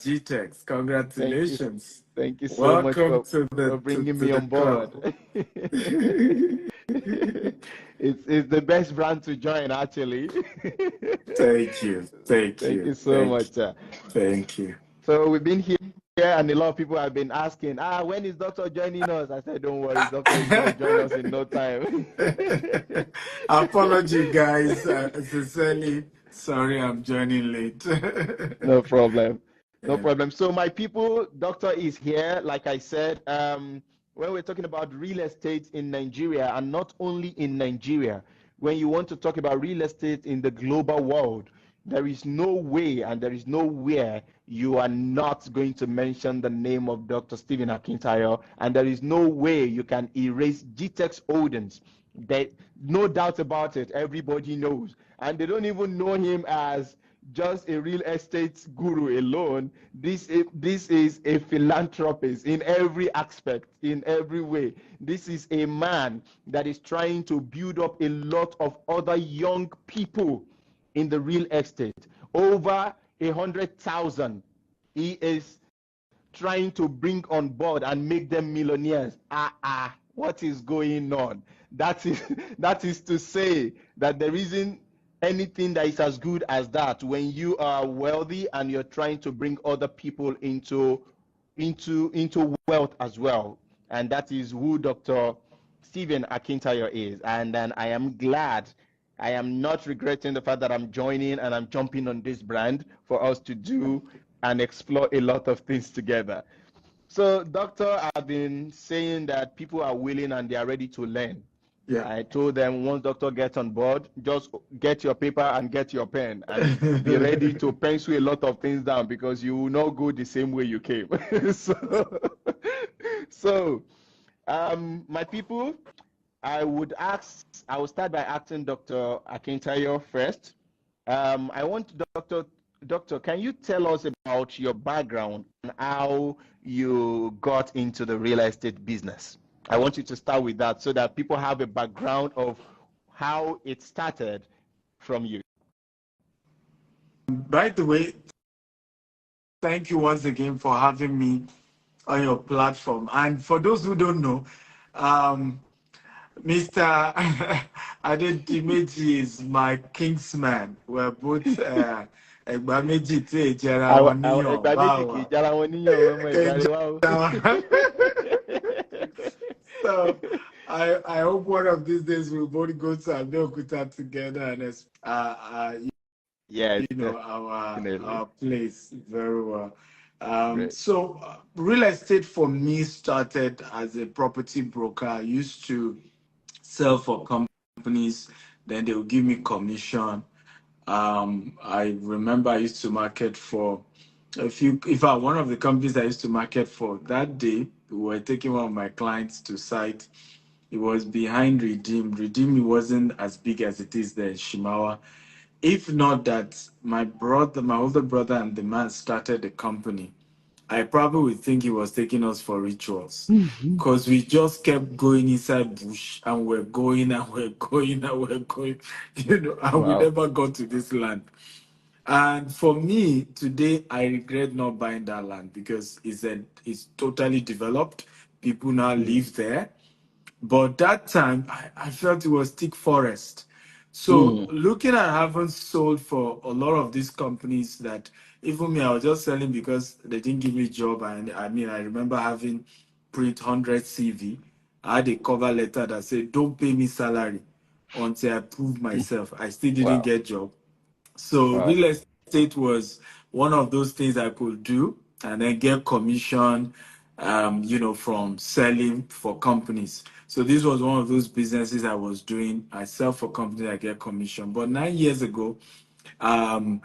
GTEX. Congratulations. Thank you so much Welcome to for the bringing to me the on board. club. It's the best brand to join, actually. Thank you. Thank Thank you. you so Thank much, you. sir. Thank you. So we've been here, and a lot of people have been asking, when is Doctor joining us? I said, don't worry, Doctor is going to join us in no time. Apology, guys. Sincerely, sorry I'm joining late. No problem. No Yeah. problem. So my people, Doctor is here. Like I said, when we're talking about real estate in Nigeria, and not only in Nigeria, when you want to talk about real estate in the global world, there is no way and there is nowhere you are not going to mention the name of Dr. Stephen Akintayo, and there is no way you can erase GTEX Holdings. That, no doubt about it, everybody knows. And they don't even know him as just a real estate guru alone. This is a philanthropist in every aspect, in every way. This is a man that is trying to build up a lot of other young people in the real estate. Over 100,000 he is trying to bring on board and make them millionaires. What is going on? That is that is to say that there isn't anything that is as good as that when you are wealthy and you're trying to bring other people into wealth as well. And that is who Dr. Stephen Akintayo is. And then I am glad, I am not regretting the fact that I'm joining and I'm jumping on this brand for us to do and explore a lot of things together. So, Doctor, I've been saying that people are willing and they are ready to learn. Yeah. I told them once Doctor gets on board, just get your paper and get your pen and be ready to pencil a lot of things down because you will not go the same way you came. so, my people, I will start by asking Dr. Akintayo first. I want Doctor, can you tell us about your background and how you got into the real estate business? I want you to start with that so that people have a background of how it started from you. By the way, thank you once again for having me on your platform. And for those who don't know, Mr. Adedimeji is my kingsman. We're both Egbameji tí èjẹra wọn níyàn báwa. So I hope one of these days we'll both go to Abeokuta together and Yes, you know our place very well. Great. So real estate for me started as a property broker. I used to sell for companies, then they would give me commission. I remember I used to market for one of the companies I used to market for that day, we were taking one of my clients to site. It was behind Redeem. Redeem wasn't as big as it is there in Shimawa. If not that my older brother and the man started the company, I probably would think he was taking us for rituals because we just kept going inside bush and we're going and we're going and we're going, and we never got to this land. And for me today, I regret not buying that land because it's totally developed. People now live there. But that time, I felt it was thick forest. So looking at having sold for a lot of these companies that even me, I was just selling because they didn't give me a job. And I mean, I remember having print 100 CV. I had a cover letter that said, don't pay me salary until I prove myself. I still didn't get job. So real estate was one of those things I could do and then get commission, from selling for companies. So this was one of those businesses I was doing. I sell for companies, I get commission. But 9 years ago, I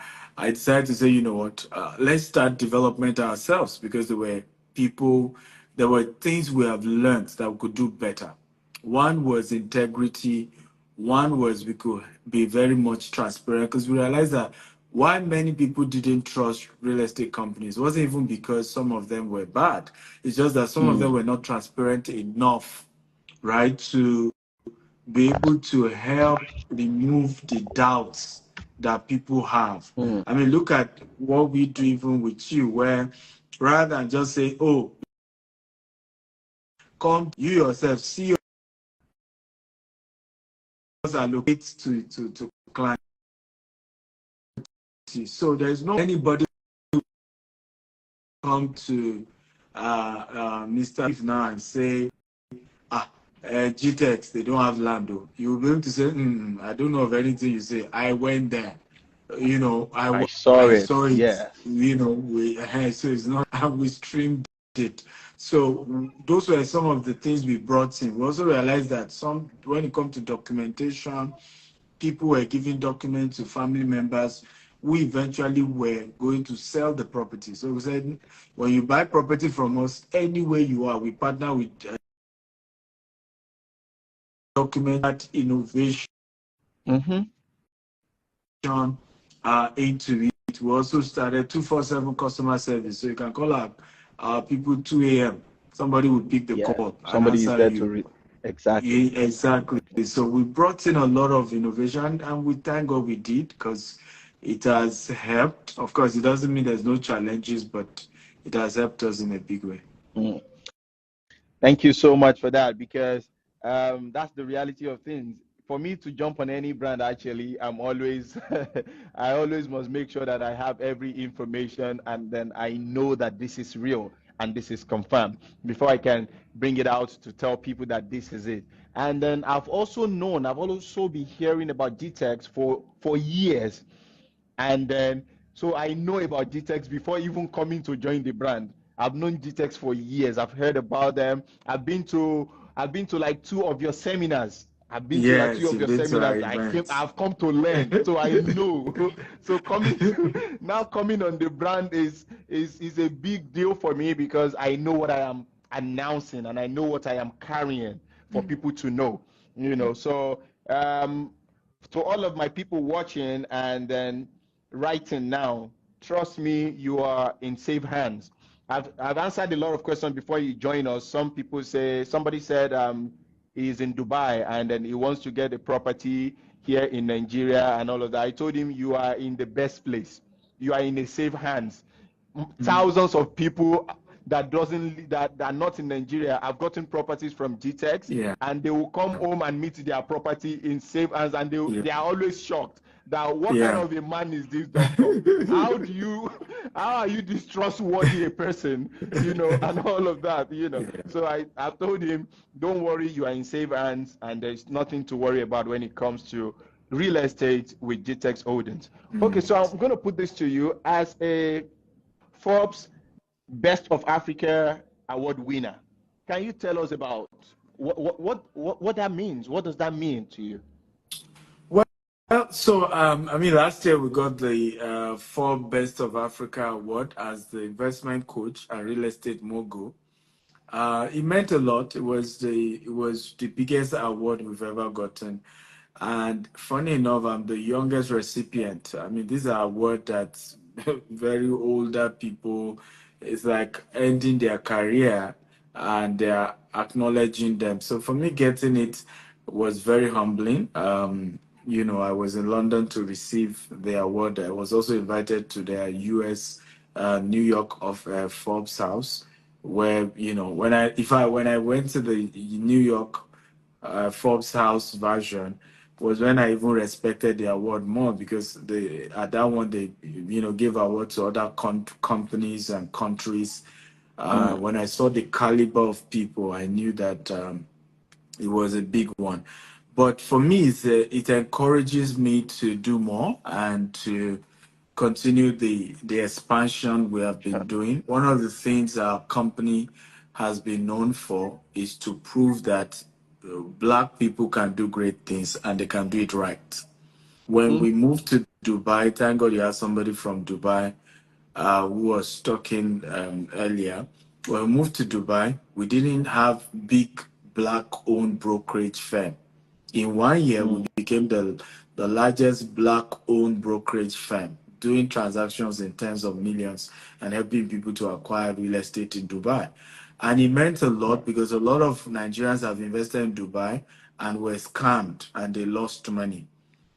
decided to say, you know what, let's start development ourselves because there were things we have learned that we could do better. One was integrity. One was we could be very much transparent because we realized that why many people didn't trust real estate companies wasn't even because some of them were bad. It's just that some of them were not transparent enough, right, to be able to help remove the doubts that people have. Mm. I mean, look at what we do even with you, where rather than just say, oh, come you yourself, see us allocate to clients. So there's no anybody who come to Mr. If now and say, GTEX, they don't have land. Though. You'll be able to say, I don't know of anything you say. I went there. I saw I it. saw it. Yes. So it's not, and we streamed it. So those were some of the things we brought in. We also realized that when it comes to documentation, people were giving documents to family members. We eventually were going to sell the property. So we said, when you buy property from us, anywhere you are, we partner with document that innovation Mm-hmm. into it. We also started 247 customer service. So you can call our people 2 a.m. Somebody will pick the Yeah. call and Somebody is answer there to you. read. Exactly. Yeah, exactly. So we brought in a lot of innovation, and we thank God we did, because it has helped. Of course, it doesn't mean there's no challenges, but it has helped us in a big way. Mm. Thank you so much for that, because that's the reality of things. For me to jump on any brand, actually, I'm always, I always must make sure that I have every information, and then I know that this is real and this is confirmed before I can bring it out to tell people that this is it. And then I've also been hearing about GTEX for years. And then, so I know about GTEX before even coming to join the brand. I've known GTEX for years. I've heard about them. I've been to like two of your seminars. I've been to like two Yes, of you've your been to our seminars. events. I've come to learn, so I know. So coming on the brand is a big deal for me, because I know what I am announcing and I know what I am carrying for people to know. So to all of my people watching and then writing now, trust me, you are in safe hands. I've answered a lot of questions before you join us. Somebody said he's in Dubai and then he wants to get a property here in Nigeria and all of that. I told him you are in the best place. You are in a safe hands. Thousands of people that are not in Nigeria have gotten properties from GTEX, Yeah, and they will come home and meet their property in safe hands, and yeah, they are always shocked that what kind yeah. of a man is this doctor? How do you how are you this trustworthy a person? And all of that. Yeah. So I told him, don't worry, you are in safe hands, and there's nothing to worry about when it comes to real estate with GTEX Holdings. Okay, so I'm going to put this to you as a Forbes Best of Africa award winner. Can you tell us about what that means? What does that mean to you? I mean, last year we got the Forbes Best of Africa award as the investment coach and real estate mogul. It meant a lot. It was the biggest award we've ever gotten, and funny enough, I'm the youngest recipient. I mean, these are awards that very older people. It's like ending their career, and they're acknowledging them. So for me, getting it was very humbling. I was in London to receive the award. I was also invited to their US, New York of Forbes House, where when I went to the New York Forbes House version, was when I even respected the award more, because at that one they gave award to other companies and countries. Mm. When I saw the caliber of people, I knew that it was a big one. But for me, it encourages me to do more and to continue the expansion we have been doing. One of the things our company has been known for is to prove that Black people can do great things and they can do it right. When Mm. we moved to Dubai, thank God you have somebody from Dubai who was talking earlier. When we moved to Dubai, we didn't have big Black-owned brokerage firm. In 1 year, we Mm. became the largest Black-owned brokerage firm, doing transactions in tens of millions and helping people to acquire real estate in Dubai. And it meant a lot because a lot of Nigerians have invested in Dubai and were scammed and they lost money.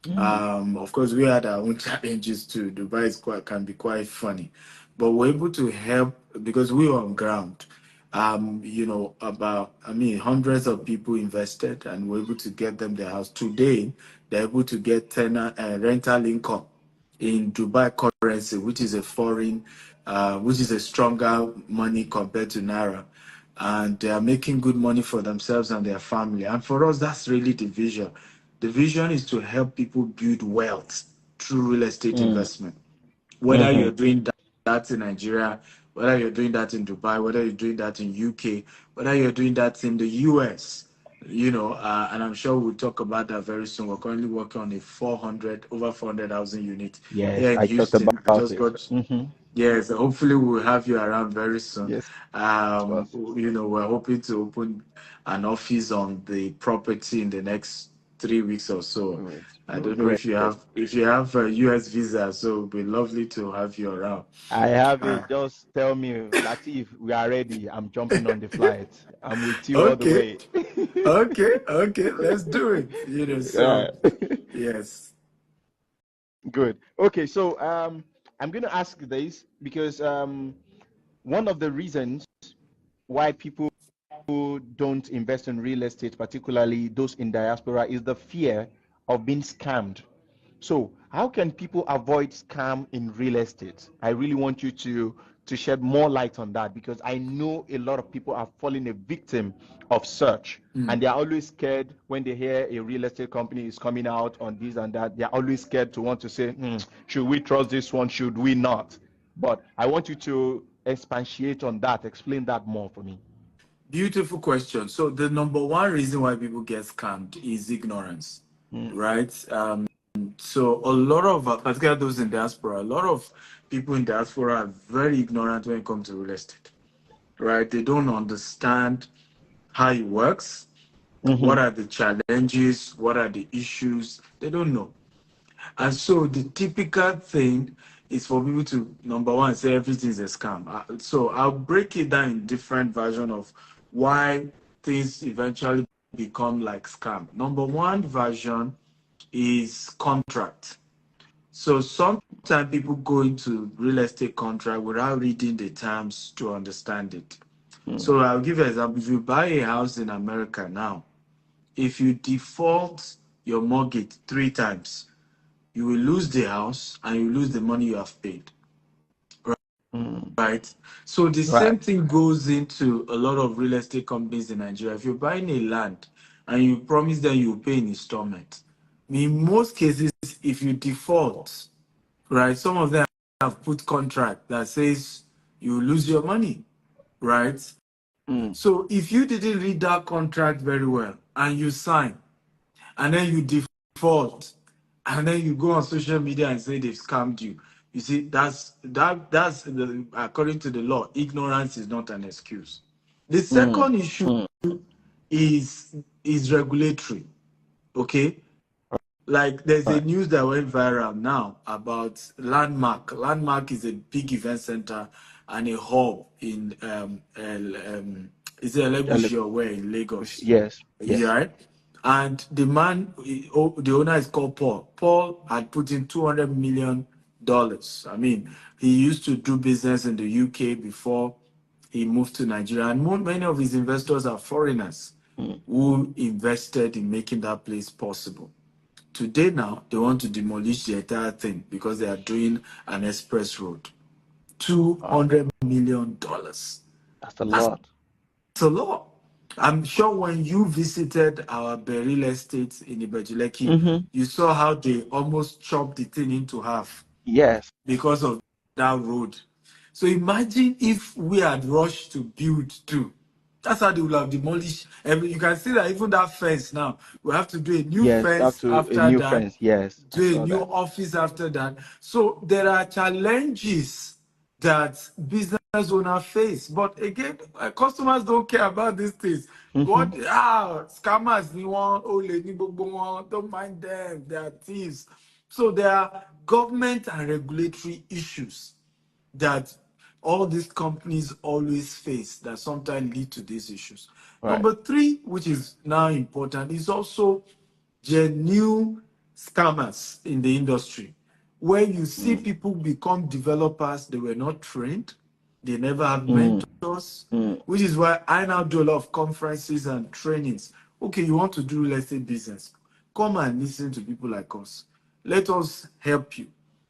Of course, we had our own challenges too. Dubai can be quite funny, but we're able to help because we were on ground. About hundreds of people invested, and we're able to get them their house. Today, they're able to get tenant rental income in Dubai currency, which is a foreign, which is a stronger money compared to naira, and they are making good money for themselves and their family. And for us, that's really the vision. The vision is to help people build wealth through real estate investment. Whether you're doing that in Nigeria, whether you're doing that in Dubai, whether you're doing that in UK, whether you're doing that in the US, and I'm sure we'll talk about that very soon. We're currently working on a over 400,000 unit here Yes, in I talked Houston. I about just it. got, yes, hopefully we'll have you around very soon. Yes, of course. We're hoping to open an office on the property in the next 3 weeks or so. I don't know Great. if you have a US visa, so it'd be lovely to have you around. I have Uh, it. Just tell me, Lateef, we are ready. I'm jumping on the flight. I'm with you all the okay, way. okay, let's do it. Yeah. So yes. Good. Okay, so I'm gonna ask this because one of the reasons why people don't invest in real estate, particularly those in diaspora, is the fear of being scammed. So, how can people avoid scam in real estate? I really want you to shed more light on that because I know a lot of people are falling a victim of search, and they are always scared when they hear a real estate company is coming out on this and that. They are always scared to want to say, should we trust this one? Should we not? But I want you to expatiate on that, explain that more for me. Beautiful question. So the number one reason why people get scammed is ignorance, right? So a lot of, particularly those in diaspora, a lot of people in diaspora are very ignorant when it comes to real estate, right? They don't understand how it works, what are the challenges, what are the issues. They don't know. And so the typical thing is for people to, number one, say everything is a scam. So I'll break it down in different version of why things eventually become like scam. Number one version is contract. So sometimes people go into real estate contract without reading the terms to understand it. So I'll give you an example. If you buy a house in America now, if you default your mortgage 3 times, you will lose the house and you lose the money you have paid. Right. So the Right. same thing goes into a lot of real estate companies in Nigeria. If you're buying a land and you promise that you will pay in installment, in most cases, if you default, right, some of them have put contract that says you lose your money, right? So if you didn't read that contract very well and you sign and then you default and then you go on social media and say they've scammed you. You see, according to the law, ignorance is not an excuse. The second issue is regulatory. Okay, like there's a Right. news that went viral now about Landmark. Landmark is a big event center and a hub in is it Ele- Elegushi or where in Lagos? Yes. Yeah, Yes. right. And the man, the owner is called Paul. Paul had put in $200 million. I mean, he used to do business in the UK before he moved to Nigeria, and many of his investors are foreigners who invested in making that place possible. Today, now they want to demolish the entire thing because they are doing an express road. two Wow. hundred million dollars. That's a That's lot. a lot. I'm sure when you visited our real estate in Ibejuleki, you saw how they almost chopped the thing into half Yes. because of that road. So imagine if we had rushed to build too. That's how they would have demolished every. You can see that even that fence now, we have to do a new Yes. Have fence to a after new that, friends. Yes. I do a saw new that. office after that. So there are challenges that business owners face. But again, customers don't care about these things. What scammers ni wọ́n, olè ní gbogbo wọn, don't mind them, they are thieves. So there are government and regulatory issues that all these companies always face that sometimes lead to these issues. Right. Number three, which is now important, is also genuine scammers in the industry, where you see people become developers, they were not trained, they never had mentors, which is why I now do a lot of conferences and trainings. Okay, you want to do real estate business, come and listen to people like us. Let us help you.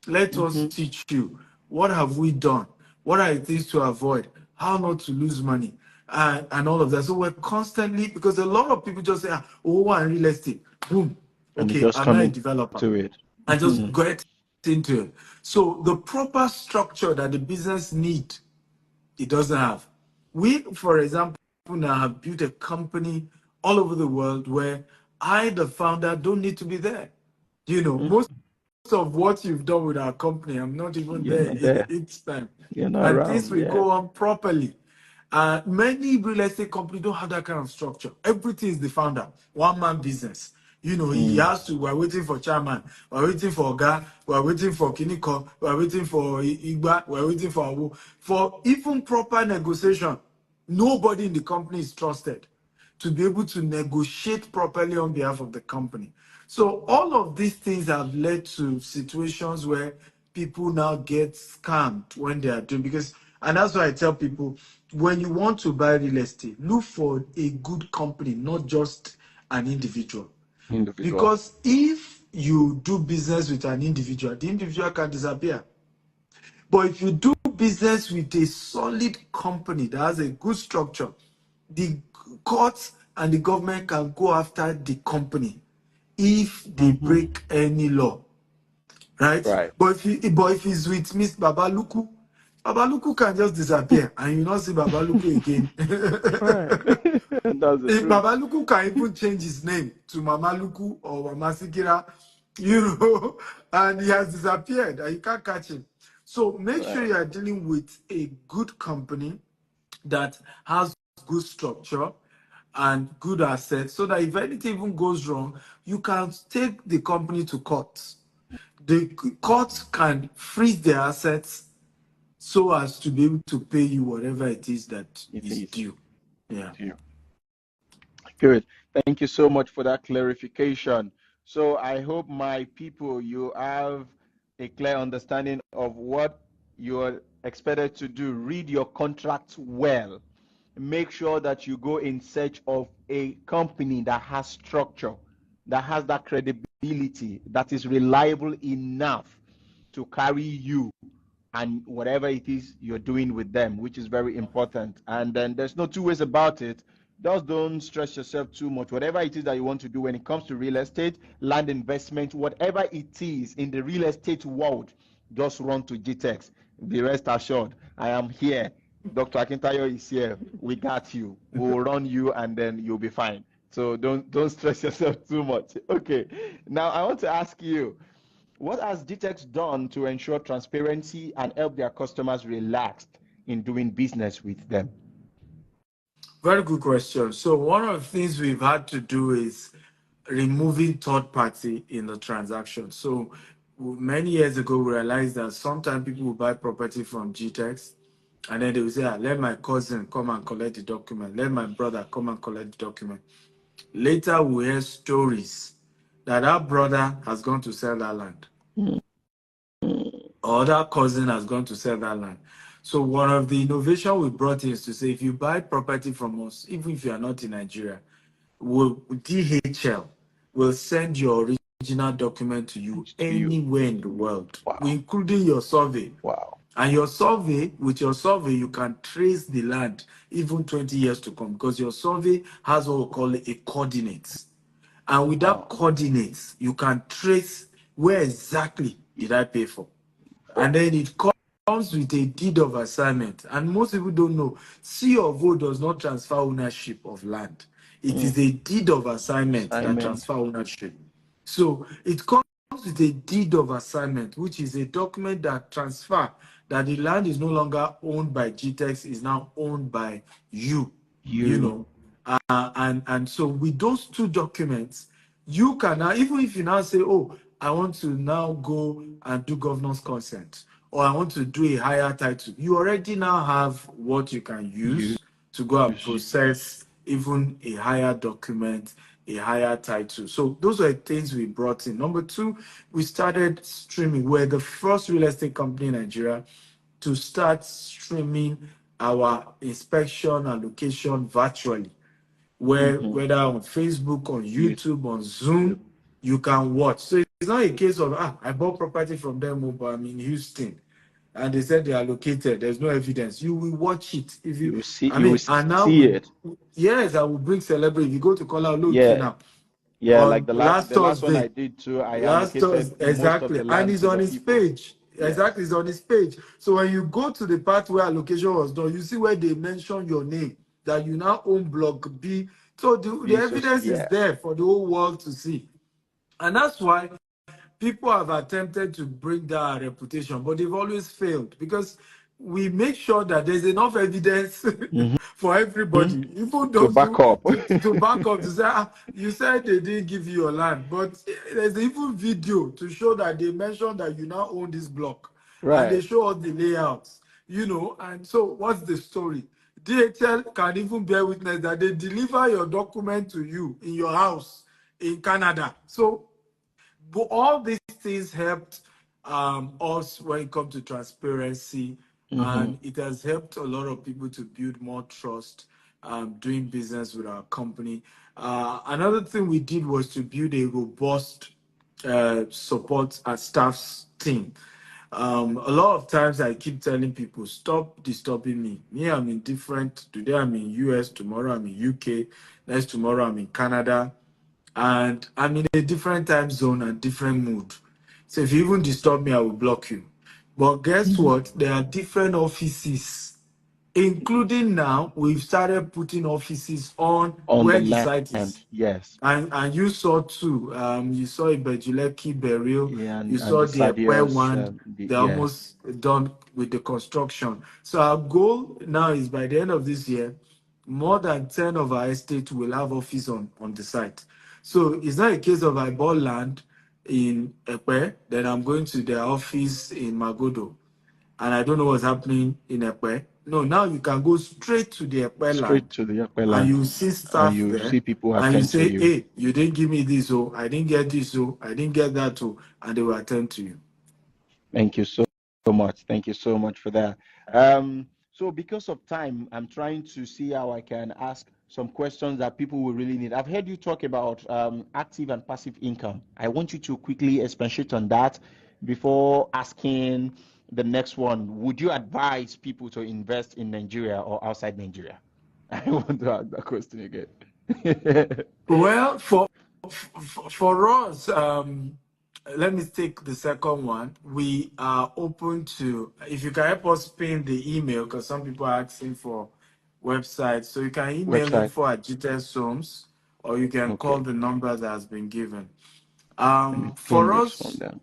Let us teach you. What have we done? What are the things to avoid? How not to lose money? And all of that. So we're constantly, because a lot of people just say, oh, and real estate, boom. And Okay, just I'm not come a developer. into it. I just get into it. So the proper structure that the business need, it doesn't have. We, for example, now have built a company all over the world where I, the founder, don't need to be there. You know, most of what you've done with our company, I'm not even You're there not there. each time. You're not And this around. will Yeah. go on properly. Many real estate companies don't have that kind of structure. Everything is the founder, one man business. You know, he has to, we're waiting for chairman, we're waiting for Oga, we're waiting for Kiniko, we're waiting for Igba, we're waiting for Awu. For even proper negotiation, nobody in the company is trusted to be able to negotiate properly on behalf of the company. So all of these things have led to situations where people now get scammed when they are doing, because, and that's why I tell people, when you want to buy real estate, look for a good company, not just an individual. Individual. Because if you do business with an individual, the individual can disappear. But if you do business with a solid company that has a good structure, the courts and the government can go after the company if they break any law, right? Right. But if it's with Miss Babaluku, Babaluku can just disappear and you not see Babaluku again. Right. That's the If truth. Babaluku can even change his name to Mamaluku or Mama Sikira, you know, and he has disappeared and you can't catch him. So make sure Right. you are dealing with a good company that has good structure and good assets, so that if anything even goes wrong, you can take the company to court. The court can freeze their assets so as to be able to pay you whatever it is that It is is. due. Yeah. Good. Thank you so much for that clarification. So I hope my people, you have a clear understanding of what you're expected to do. Read your contracts well. Make sure that you go in search of a company that has structure, that has that credibility, that is reliable enough to carry you and whatever it is you're doing with them, which is very important. And then there's no two ways about it. Just don't stress yourself too much. Whatever it is that you want to do when it comes to real estate, land investment, whatever it is in the real estate world, just run to GTEX. Be rest assured, I am here. Dr. Akintayo is here. We got you. We'll run you and then you'll be fine. So don't stress yourself too much. Okay. Now I want to ask you, what has GTEX done to ensure transparency and help their customers relax in doing business with them? Very good question. So one of the things we've had to do is removing third party in the transaction. So many years ago, we realized that sometimes people will buy property from GTEX and then they will say, let my cousin come and collect the document. Let my brother come and collect the document. Later, we hear stories that our brother has gone to sell that land, or that cousin has gone to sell that land. So one of the innovation we brought is to say, if you buy property from us, even if you are not in Nigeria, DHL will send your original document to you To you. anywhere in the world, Wow. including your survey. Wow. And your survey, with your survey, you can trace the land even 20 years to come, because your survey has what we call a coordinates. And with that Wow. coordinates, you can trace where exactly did I pay for. And then it comes with a deed of assignment. And most people don't know, C of O does not transfer ownership of land. It is a deed of assignment that Assignment. transfer ownership. So it comes with a deed of assignment, which is a document that transfer that the land is no longer owned by GTEX, is now owned by you. You You. know, and so with those two documents, you can now, even if you now say, oh, I want to now go and do governance consent, or I want to do a higher title, you already now have what you can You. use to go and process even a higher document, a higher title. So those were things we brought in. Number two, we started streaming. We're the first real estate company in Nigeria to start streaming our inspection and location virtually, where whether on Facebook, on You, YouTube, on Zoom, you can watch. So it's not a case of I bought property from them, but I'm in Houston, and they said they are located. There's no evidence. You will watch it if you. I you will mean, and now see we, it. yes, I will bring celebrity. If you go to call out look Yeah, now yeah. Like on last the last one I Thursday. did too. I Last allocated Thursday, most of exactly. the And land it's to on the his people. page. Yes. Exactly, it's on his page. So when you go to the part where allocation was done, you see where they mention your name, that you now own block B. So the Be so evidence is yeah. there for the whole world to see. And that's why people have attempted to bring down our reputation, but they've always failed because we make sure that there's enough evidence Hmm. for everybody, even To those back who up. to back up to say, you said they didn't give you your land, but there's even video to show that they mentioned that you now own this block, and they Right. show us the layouts, and so what's the story? DHL can even bear witness that they deliver your document to you in your house in Canada. So but all these things helped us when it comes to transparency, Hmm. and it has helped a lot of people to build more trust doing business with our company. Another thing we did was to build a robust support and staff's team. A lot of times I keep telling people, stop disturbing me. Me, I'm in different. Today I'm in US, tomorrow I'm in UK, next tomorrow I'm in Canada, and I'm in a different time zone and different mood. So if you even disturb me, I will block you. But guess what? There are different offices, including now we've started putting offices on On the where the site land. is. Yes. And you saw too. You saw Ibejuleki burial. Yeah, You and saw the the Ekpe Sadios. one. They're Yes. almost done with the construction. So our goal now is by the end of this year, more than 10 of our estate will have office on the site. So it's not a case of I bought land in Ekpe, then I'm going to their office in Magodo, and I don't know what's happening in Ekpe. No, now you can go straight to the Ekpe Straight land, to the Yakwe and land. you see And staff you there, see people and you attend to say, you. hey, you didn't give me this, oh, I didn't get this, oh, I didn't get that, oh, and they will attend to you. Thank you so much. Thank you so much for that. So because of time, I'm trying to see how I can ask some questions that people will really need. I've heard you talk about active and passive income. I want you to quickly expatiate on that before asking the next one. Would you advise people to invest in Nigeria or outside Nigeria? I want to ask that question again. Well, for us, let me take the second one. We are open to, if you can help us pin the email, because some people are asking for websites. So you can email Website. info@gteshomes, or you can call Okay. the number that has been given. Let me pin For this one us, down.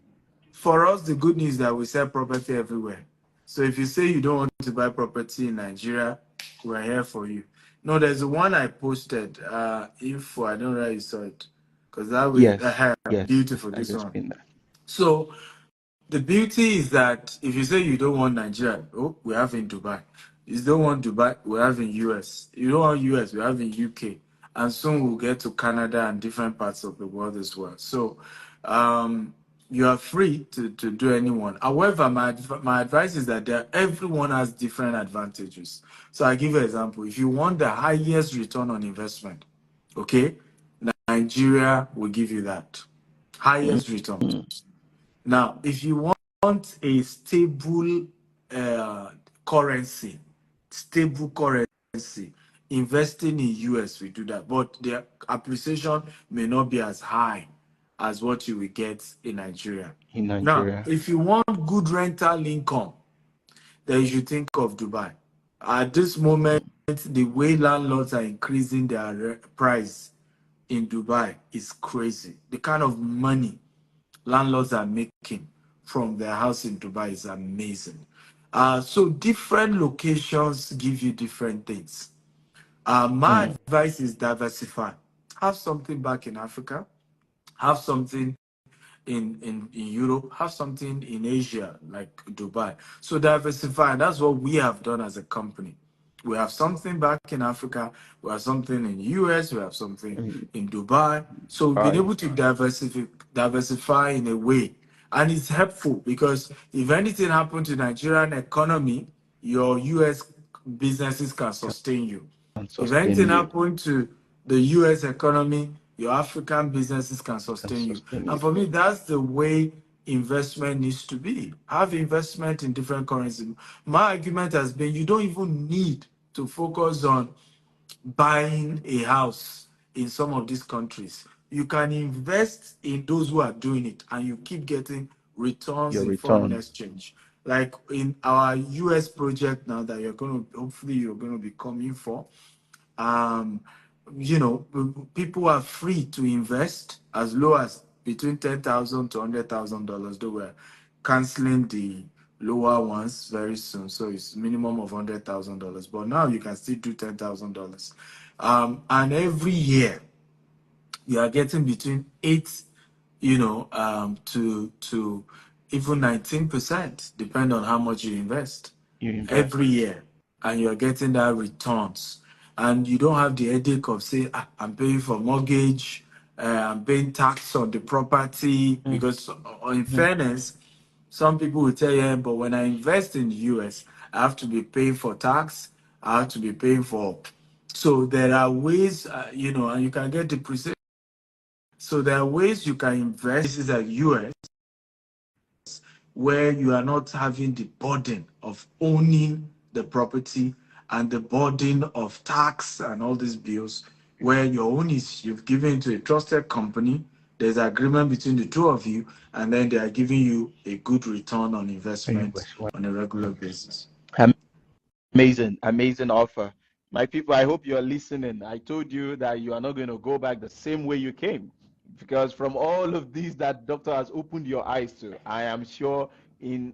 the good news is that we sell property everywhere. So if you say you don't want to buy property in Nigeria, we're here for you. No, there's one I posted. Info, I don't know how you saw it, because that way, Yes. Yes. beautiful. I This just one. pinned that. So the beauty is that if you say you don't want Nigeria, oh, we have in Dubai. You don't want Dubai, we have in US. You don't want US, we have in UK. And soon we'll get to Canada and different parts of the world as well. So you are free to do anyone. However, my advice is that everyone has different advantages. So I give you an example. If you want the highest return on investment, okay, Nigeria will give you that. Highest returns. Mhm. Now, if you want a uh, currency, stable currency, investing in US, we do that, but the appreciation may not be as high as what you will get in Nigeria. In Now, Nigeria. if you want good rental income, then you should think of Dubai. At this moment, the way landlords are increasing their price in Dubai is crazy. The kind of money landlords are making from their house in Dubai is amazing. So different locations give you different things. My Mm. advice is diversify. Have something back in Africa. Have something in Europe. Have something in Asia, like Dubai. So diversify. And that's what we have done as a company. We have something back in Africa, we have something in US, we have something in Dubai. So we've been Right. able to diversify in a way. And it's helpful because if anything happened to Nigerian economy, your US businesses can sustain you. And If sustain anything you. happened to the US economy, your African businesses can And sustain you. sustain And you. for me, that's the way investment needs to be. Have investment in different currencies. My argument has been you don't even need to focus on buying a house in some of these countries. You can invest in those who are doing it and you keep getting returns Your in foreign return. exchange. Like in our US project now that hopefully you're going to be coming for, um, people are free to invest as low as between $10,000 to $100,000. Though we're canceling the lower ones very soon, so it's minimum of $100,000. But now you can still do $10,000, and every year you are getting between 8, to even 19%, depend on how much you invest You invest. every year, and you're getting that returns. And you don't have the headache of saying, I'm paying for mortgage, I'm paying tax on the property. Because in Mhm. fairness, some people will tell you, "Yeah, but when I invest in the US, I have to be paying for tax, I have to be paying for." So there are ways, and you can get depreciation. So there are ways you can invest in the US where you are not having the burden of owning the property and the burden of tax and all these bills, where your own is you've given to a trusted company, there's agreement between the two of you, and then they are giving you a good return on investment Invest. on a regular basis. Amazing, amazing offer. My people, I hope you are listening. I told you that you are not going to go back the same way you came. Because from all of these that doctor has opened your eyes to, I am sure in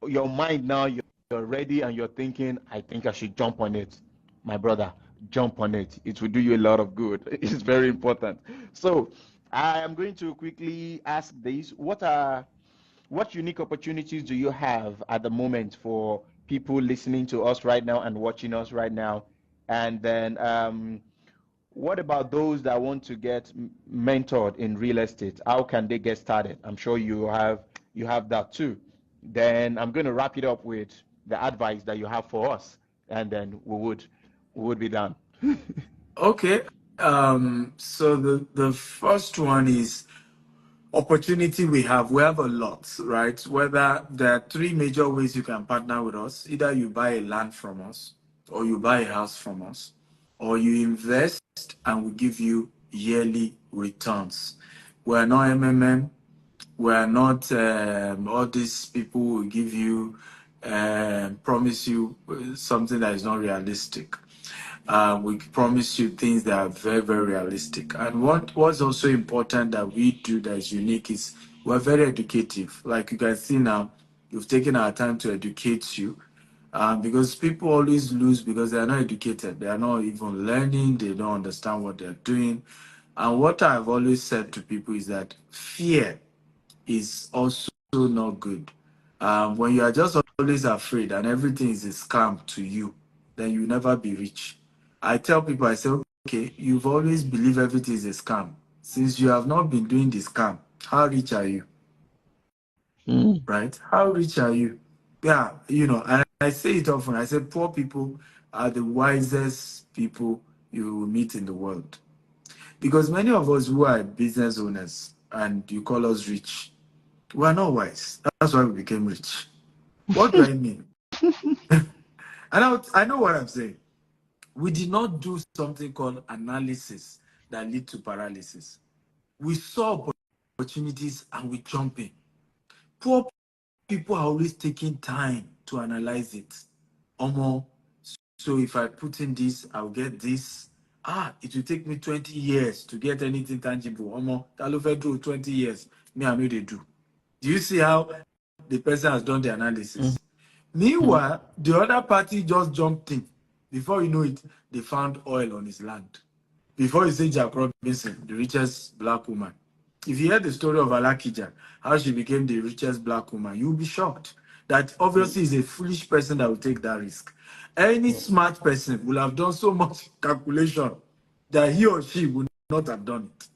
your mind now you're ready and you're thinking, I think I should jump on it. My brother, jump on it. It will do you a lot of good. It's very important. So I am going to quickly ask this. What unique opportunities do you have at the moment for people listening to us right now and watching us right now? And then, what about those that want to get mentored in real estate? How can they get started? I'm sure you have that too. Then I'm going to wrap it up with the advice that you have for us, and then we would be done. Okay. So the first one is opportunity we have. We have a lot, right? Whether there are three major ways you can partner with us. Either you buy a land from us, or you buy a house from us, or you invest and we give you yearly returns. We're not MMM. We're not all these people will give you, promise you something that is not realistic. We promise you things that are very, very realistic. And what's also important that we do that is unique is we're very educative. Like you can see now, we've taken our time to educate you. Because people always lose because they are not educated. They are not even learning. They don't understand what they're doing. And what I've always said to people is that fear is also not good. When you are just always afraid and everything is a scam to you, then you never be rich. I tell people, I say, okay, you've always believed everything is a scam. Since you have not been doing the scam, how rich are you? Mm. Right? How rich are you? Yeah, and I say it often. I say poor people are the wisest people you will meet in the world. Because many of us who are business owners and you call us rich, we are not wise. That's why we became rich. What do I mean? I know what I'm saying. We did not do something called analysis that lead to paralysis. We saw opportunities and we jump in. Poor people are always taking time to analyze it. Omo, so if I put in this, I'll get this. It will take me 20 years to get anything tangible. Omo, that will 20 years. Me, I know they do. Do you see how the person has done the analysis? Mhm. Meanwhile, the other party just jumped in. Before you know it, they found oil on his land. Before you say Jack Robinson, the richest black woman. If you hear the story of Alakija, how she became the richest black woman, you'll be shocked. That obviously is a foolish person that will take that risk. Any smart person will have done so much calculation that he or she would not have done it.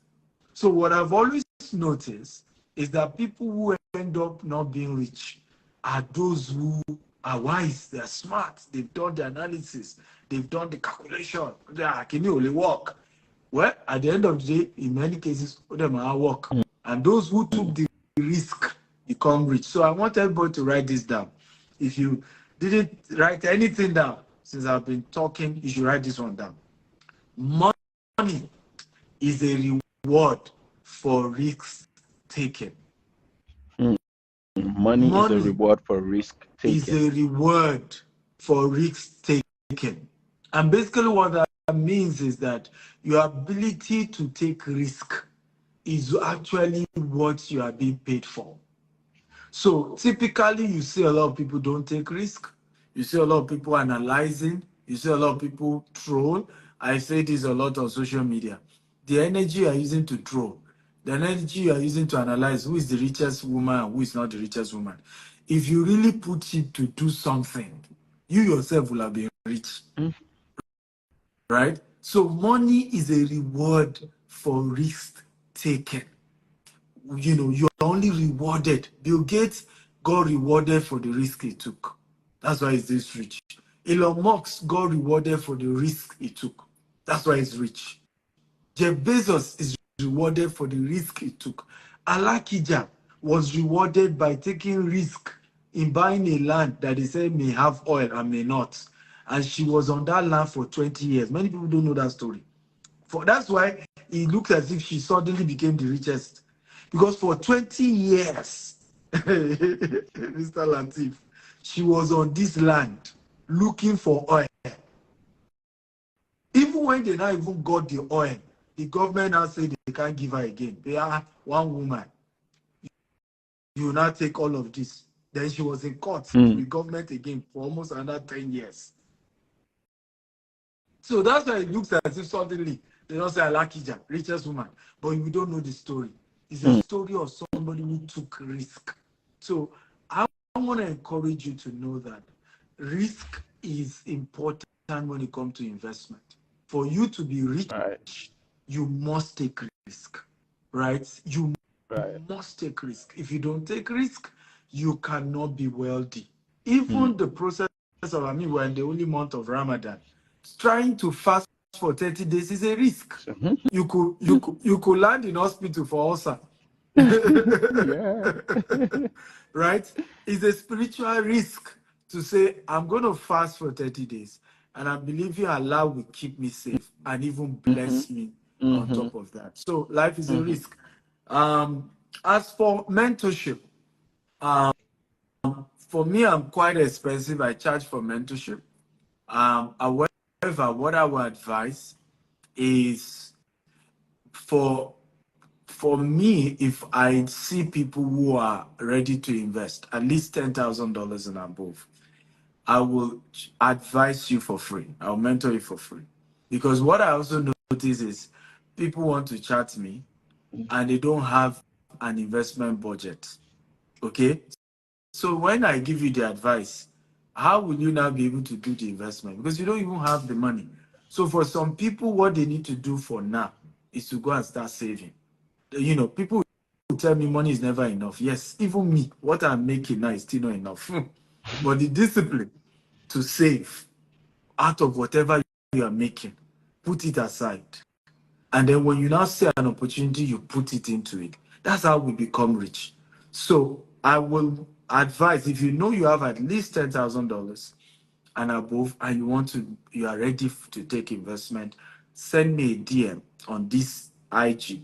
So what I've always noticed is that people who end up not being rich are those who are wise, they're smart, they've done the analysis, they've done the calculation. Can you only work? Well, at the end of the day, in many cases, them are work. And those who took the risk become rich. So I want everybody to write this down. If you didn't write anything down since I've been talking, you should write this one down. Money is a reward for risks taken. Money is a reward for risk taken. Is a reward for risks taken. And basically what that means is that your ability to take risk is actually what you are being paid for. So typically you see a lot of people don't take risk. You see a lot of people analyzing. You see a lot of people troll. I say this a lot on social media. The energy you are using to troll, the energy you are using to analyze who is the richest woman and who is not the richest woman. If you really put it to do something, you yourself will have been rich. Right? So money is a reward for risk taken. You know, you're only rewarded. Bill Gates got rewarded for the risk he took. That's why he's this rich. Elon Musk got rewarded for the risk he took. That's why he's rich. Jeff Bezos is rewarded for the risk he took. Alakija was rewarded by taking risk in buying a land that they say may have oil and may not. And she was on that land for 20 years. Many people don't know that story. That's why it looks as if she suddenly became the richest. Because for 20 years, Mr. Lateef, she was on this land looking for oil. Even when they now even got the oil, the government now say they can't give her again. They are one woman. You will not take all of this. Then she was in court with government again for almost another 10 years. So that's why it looks as if suddenly they don't say Alakija, richest woman, but we don't know the story. It's a story of somebody who took risk. So I want to encourage you to know that risk is important when it comes to investment. For you to be rich, you must take risk, right? You must take risk. If you don't take risk, you cannot be wealthy. Even the process of, we're in the only month of Ramadan. Trying to fast for 30 days is a risk. You could land in hospital for ulcer. Right? It's a spiritual risk to say, I'm going to fast for 30 days and I'm believing Allah will keep me safe and even bless me on top of that. So life is a risk. As for mentorship, for me, I'm quite expensive. I charge for mentorship. However, what I would advise is for me, if I see people who are ready to invest at least $10,000 and above, I will advise you for free. I'll mentor you for free. Because what I also notice is people want to chat me and they don't have an investment budget. Okay? So when I give you the advice, how will you now be able to do the investment? Because you don't even have the money. So for some people, what they need to do for now is to go and start saving. You know, people will tell me money is never enough. Yes, even me, what I'm making now is still not enough. But the discipline to save out of whatever you are making, put it aside. And then when you now see an opportunity, you put it into it. That's how we become rich. So I will advise, if you know you have at least $10,000 and above, and you are ready to take investment, send me a DM on this IG,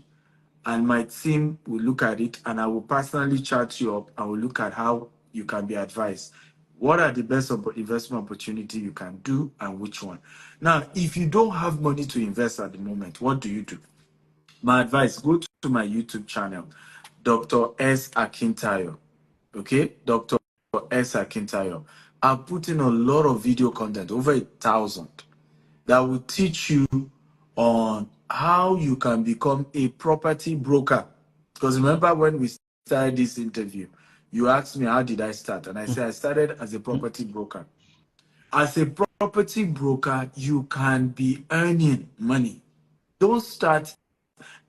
and my team will look at it, and I will personally chat you up. I will look at how you can be advised. What are the best investment opportunity you can do, and which one? Now, if you don't have money to invest at the moment, what do you do? My advice, go to my YouTube channel, Dr. S. Akintayo. Okay? Dr. S. Akintayo. I've put in a lot of video content, over 1,000, that will teach you on how you can become a property broker. Because remember when we started this interview, you asked me, how did I start? And I said, I started as a property broker. As a property broker, you can be earning money. Don't start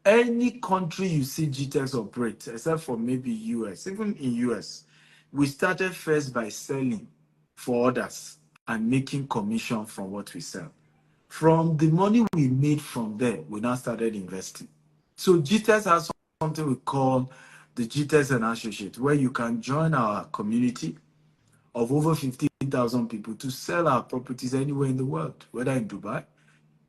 any country you see GTEx operate, except for maybe US. Even in US, we started first by selling for others and making commission from what we sell. From the money we made from there, we now started investing. So GTEx has something we call the GTEx and Associate, where you can join our community of over 15,000 people to sell our properties anywhere in the world, whether in Dubai,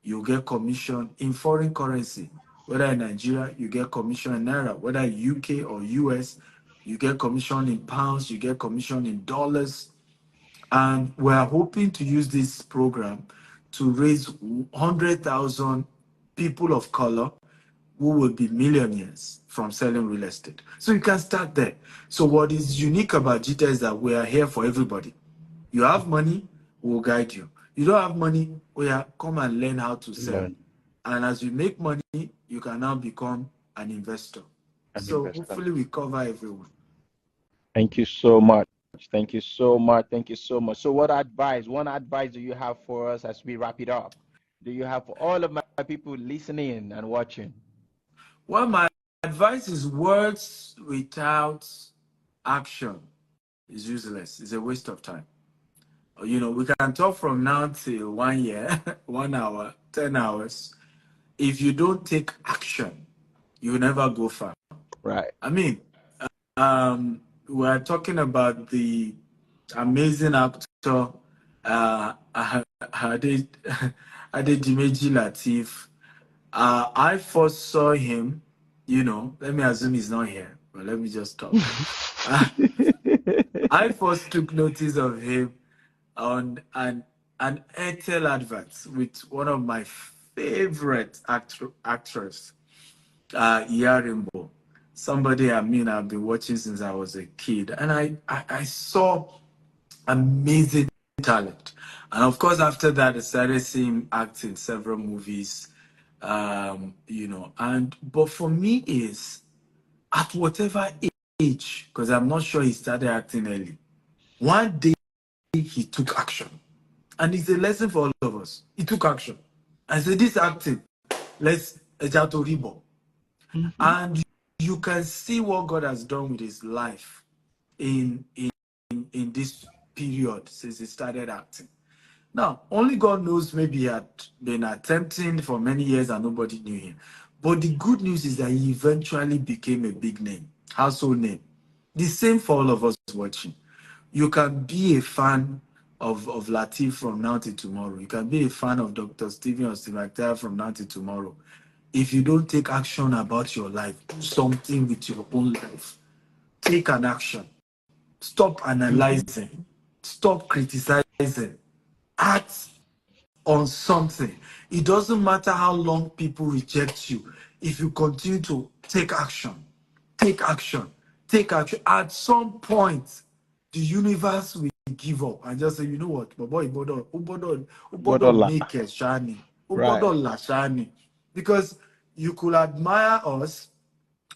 you get commission in foreign currency. Whether in Nigeria, you get commission in Naira. Whether in UK or US, you get commission in pounds, you get commission in dollars. And we are hoping to use this program to raise 100,000 people of color who will be millionaires from selling real estate. So you can start there. So what is unique about GTA is that we are here for everybody. You have money, we'll guide you. You don't have money, come and learn how to sell. Learn. And as you make money, you can now become an investor. An So investor. hopefully we cover everyone. Thank you so much. Thank you so much. Thank you so much. So one advice do you have for us as we wrap it up? Do you have for all of my people listening and watching? Well, my advice is words without action is useless. It's a waste of time. We can talk from now till 1 year, 1 hour, 10 hours. If you don't take action, you never go far. Right. I mean, we're talking about the amazing actor, Adedimeji Lateef. I first saw him, let me assume he's not here, but let me just talk. I first took notice of him on an Airtel advert with one of my favorite actress, Yarimbo. Somebody I've been watching since I was a kid, and I saw amazing talent. And of course, after that, I started seeing him act in several movies. But for me is at whatever age, because I'm not sure he started acting early. One day he took action. And it's a lesson for all of us. He took action. I said, this acting, let's ejato ribo. Mhm. And you can see what God has done with his life in this period since he started acting. Now, only God knows maybe he had been attempting for many years and nobody knew him. But the good news is that he eventually became a big name, household name. The same for all of us watching. You can be a fan of Lateef from now till tomorrow. You can be a fan of Dr. Stephen or Steve Akintayo from now till tomorrow. If you don't take action about your life, do something with your own life. Take an action. Stop Mhm. analyzing. Stop criticizing. Act on something. It doesn't matter how long people reject you. If you continue to take action, take action, take action, at some point, the universe will give up and just say, you know what, my boy, Ubodo Bodola. make a shiny, Right. Ubodo la shiny. Because you could admire us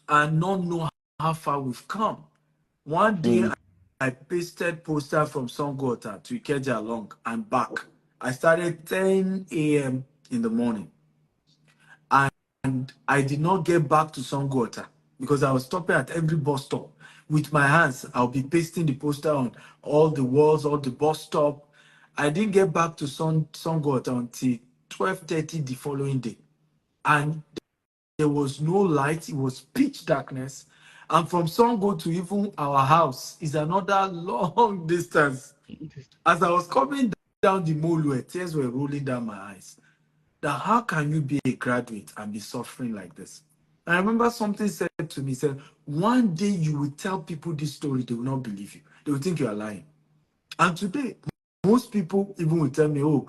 and not know how far we've come. One day, Mm. I pasted poster from Songota to Ikeja along and back. I started 10 a.m. in the morning, and I did not get back to Songota because I was stopping at every bus stop. With my hands, I'll be pasting the poster on all the walls, all the bus stop. I didn't get back to Songota until 12:30 the following day. And there was no light, it was pitch darkness. And from Songo to even our house is another long distance. As I was coming down the mall, tears were rolling down my eyes. That how can you be a graduate and be suffering like this? I remember something said to me, said, one day you will tell people this story, they will not believe you. They will think you are lying. And today, most people even will tell me, oh,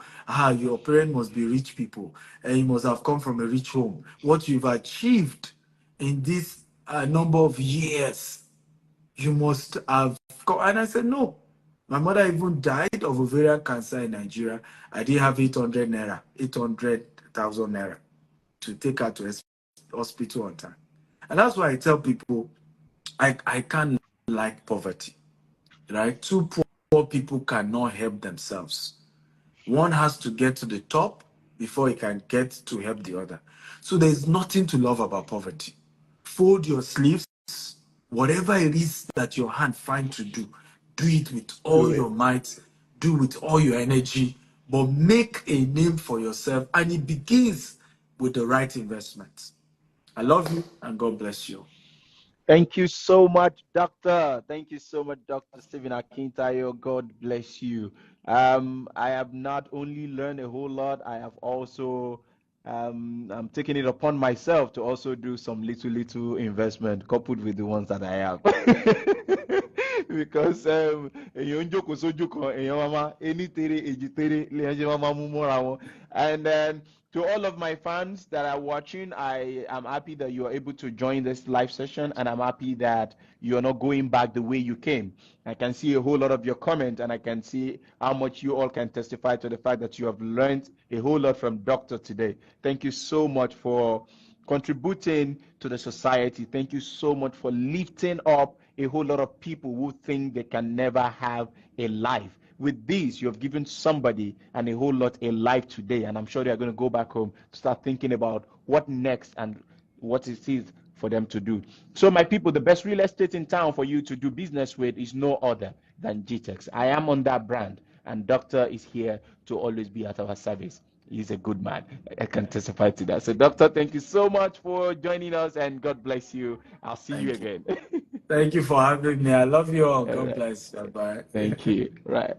your parents must be rich people, and you must have come from a rich home. What you've achieved in this number of years, you must have come. And I said, no. My mother even died of ovarian cancer in Nigeria. I didn't have 800 naira, 800,000 naira to take her to hospital on time. And that's why I tell people I can't like poverty, right? Two poor people cannot help themselves. One has to get to the top before he can get to help the other. So there's nothing to love about poverty. Fold your sleeves, whatever it is that your hand finds to do it with Do all it. your might, do with all your energy, but make a name for yourself. And it begins with the right investments. I love you and God bless you. Thank you so much, Doctor. Thank you so much, Dr. Stephen Akintayo. God bless you. I have not only learned a whole lot, I have also I'm taking it upon myself to also do some little investment coupled with the ones that I have. Because èèyàn ń jókòó sójú kan, èèyàn máa ení tere èjì tere lèèyàn ṣe máa mú mọ́ra wọn. And to all of my fans that are watching, I am happy that you are able to join this live session, and I'm happy that you're not going back the way you came. I can see a whole lot of your comment, and I can see how much you all can testify to the fact that you have learned a whole lot from Doctor today. Thank you so much for contributing to the society. Thank you so much for lifting up a whole lot of people who think they can never have a life. With this, you have given somebody and a whole lot a life today, and I'm sure they are going to go back home to start thinking about what next and what it is for them to do. So, my people, the best real estate in town for you to do business with is no other than GTEX. I am on that brand, and Doctor is here to always be at our service. He's a good man. I can testify to that. So, Doctor, thank you so much for joining us, and God bless you. I'll see you Thank you. again. Thank you for having me. I love you all. All God right. bless. Bye. Thank you. Right.